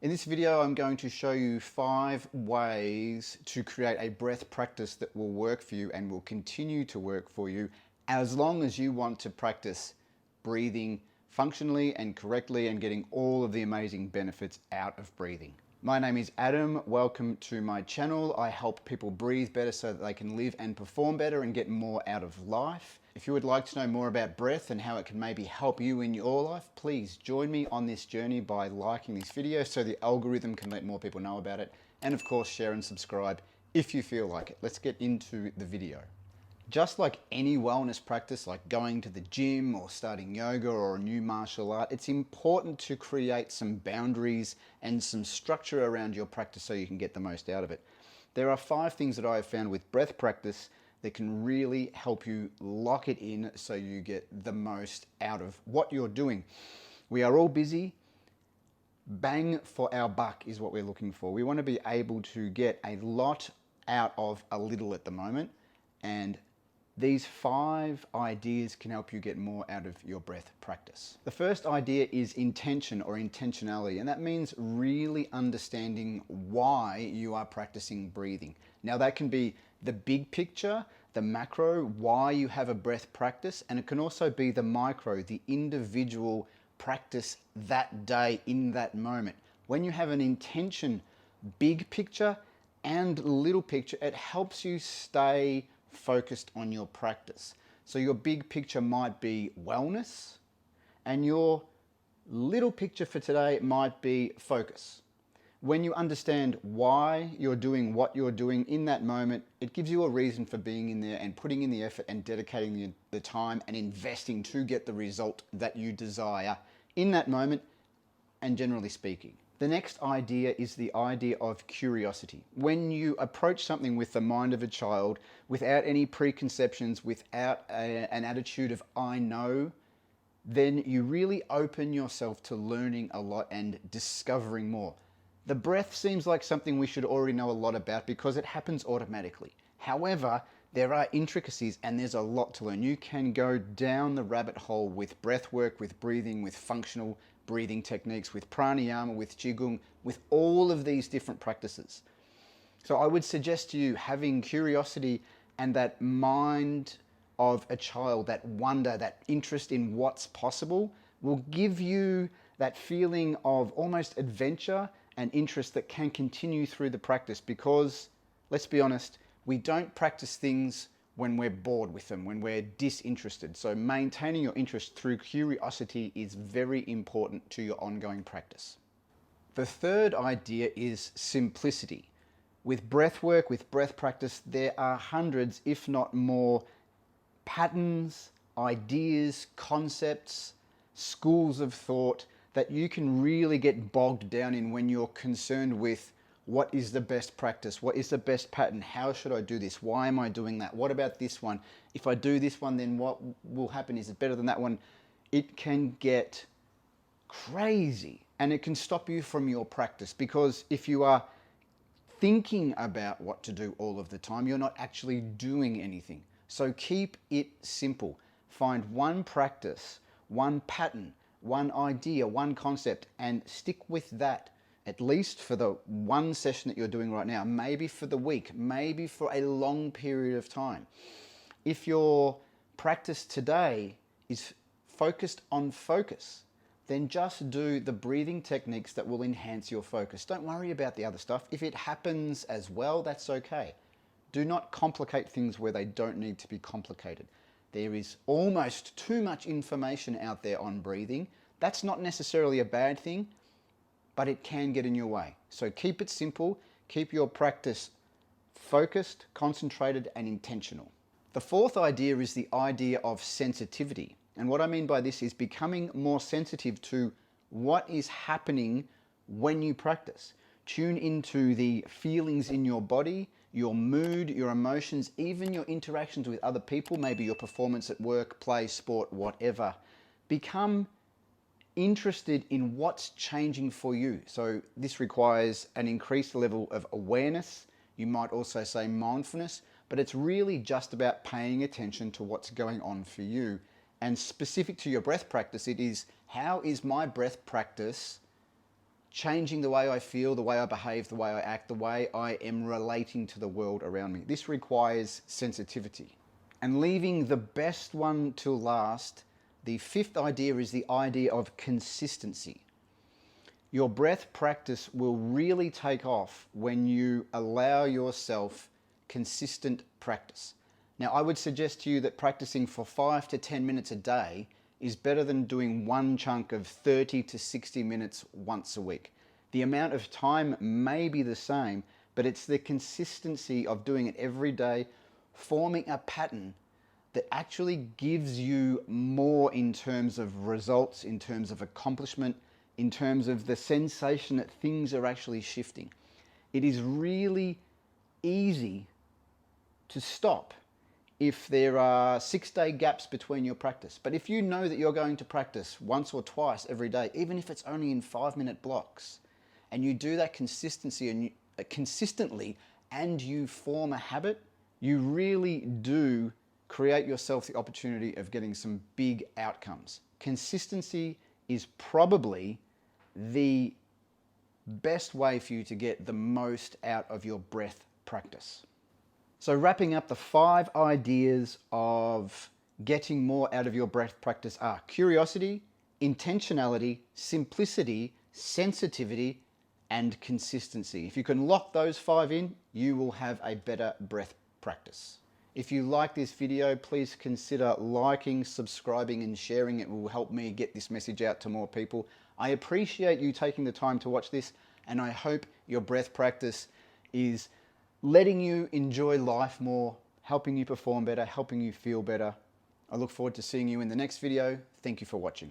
In this video, I'm going to show you 5 ways to create a breath practice that will work for you and will continue to work for you as long as you want to practice breathing functionally and correctly and getting all of the amazing benefits out of breathing. My name is Adam. Welcome to my channel. I help people breathe better so that they can live and perform better and get more out of life. If you would like to know more about breath and how it can maybe help you in your life, please join me on this journey by liking this video so the algorithm can let more people know about it. And of course, share and subscribe if you feel like it. Let's get into the video. Just like any wellness practice, like going to the gym or starting yoga or a new martial art, it's important to create some boundaries and some structure around your practice so you can get the most out of it. There are 5 things that I have found with breath practice that can really help you lock it in so you get the most out of what you're doing. We are all busy. Bang for our buck is what we're looking for. We want to be able to get a lot out of a little at the moment, and these 5 ideas can help you get more out of your breath practice. The first idea is intention or intentionality, and that means really understanding why you are practicing breathing. Now that can be the big picture, the macro, why you have a breath practice, and it can also be the micro, the individual practice that day in that moment. When you have an intention, big picture and little picture, it helps you stay focused on your practice. So your big picture might be wellness, and your little picture for today might be focus. When you understand why you're doing what you're doing in that moment, it gives you a reason for being in there and putting in the effort and dedicating the time and investing to get the result that you desire in that moment, and generally speaking. The next idea is the idea of curiosity. When you approach something with the mind of a child, without any preconceptions, without an attitude of I know, then you really open yourself to learning a lot and discovering more. The breath seems like something we should already know a lot about because it happens automatically. However, there are intricacies and there's a lot to learn. You can go down the rabbit hole with breath work, with breathing, with functional breathing techniques, with pranayama, with qigong, with all of these different practices. So I would suggest to you having curiosity and that mind of a child, that wonder, that interest in what's possible, will give you that feeling of almost adventure and interest that can continue through the practice, because let's be honest, we don't practice things when we're bored with them, when we're disinterested. So maintaining your interest through curiosity is very important to your ongoing practice. The third idea is simplicity. With breath work, with breath practice, there are hundreds, if not more, patterns, ideas, concepts, schools of thought that you can really get bogged down in when you're concerned with what is the best practice? What is the best pattern? How should I do this? Why am I doing that? What about this one? If I do this one, then what will happen? Is it better than that one? It can get crazy and it can stop you from your practice, because if you are thinking about what to do all of the time, you're not actually doing anything. So keep it simple. Find one practice, one pattern, one idea, one concept, and stick with that. At least for the one session that you're doing right now, maybe for the week, maybe for a long period of time. If your practice today is focused on focus, then just do the breathing techniques that will enhance your focus. Don't worry about the other stuff. If it happens as well, that's okay. Do not complicate things where they don't need to be complicated. There is almost too much information out there on breathing. That's not necessarily a bad thing, but it can get in your way. So keep it simple, keep your practice focused, concentrated, and intentional. The fourth idea is the idea of sensitivity. And what I mean by this is becoming more sensitive to what is happening when you practice. Tune into the feelings in your body, your mood, your emotions, even your interactions with other people, maybe your performance at work, play, sport, whatever. Become interested in what's changing for you. So this requires an increased level of awareness. You might also say mindfulness, but it's really just about paying attention to what's going on for you. And specific to your breath practice, it is, how is my breath practice changing the way I feel, the way I behave, the way I act, the way I am relating to the world around me. This requires sensitivity. And leaving the best one to last, the fifth idea is the idea of consistency. Your breath practice will really take off when you allow yourself consistent practice. Now, I would suggest to you that practicing for 5 to 10 minutes a day is better than doing one chunk of 30 to 60 minutes once a week. The amount of time may be the same, but it's the consistency of doing it every day, forming a pattern that actually gives you more in terms of results, in terms of accomplishment, in terms of the sensation that things are actually shifting. It is really easy to stop if there are 6-day gaps between your practice. But if you know that you're going to practice once or twice every day, even if it's only in 5-minute blocks, and you do that consistently and you form a habit, you really do create yourself the opportunity of getting some big outcomes. Consistency is probably the best way for you to get the most out of your breath practice. So wrapping up, the 5 ideas of getting more out of your breath practice are curiosity, intentionality, simplicity, sensitivity, and consistency. If you can lock those 5 in, you will have a better breath practice. If you like this video, please consider liking, subscribing, and sharing. It will help me get this message out to more people. I appreciate you taking the time to watch this, and I hope your breath practice is letting you enjoy life more, helping you perform better, helping you feel better. I look forward to seeing you in the next video. Thank you for watching.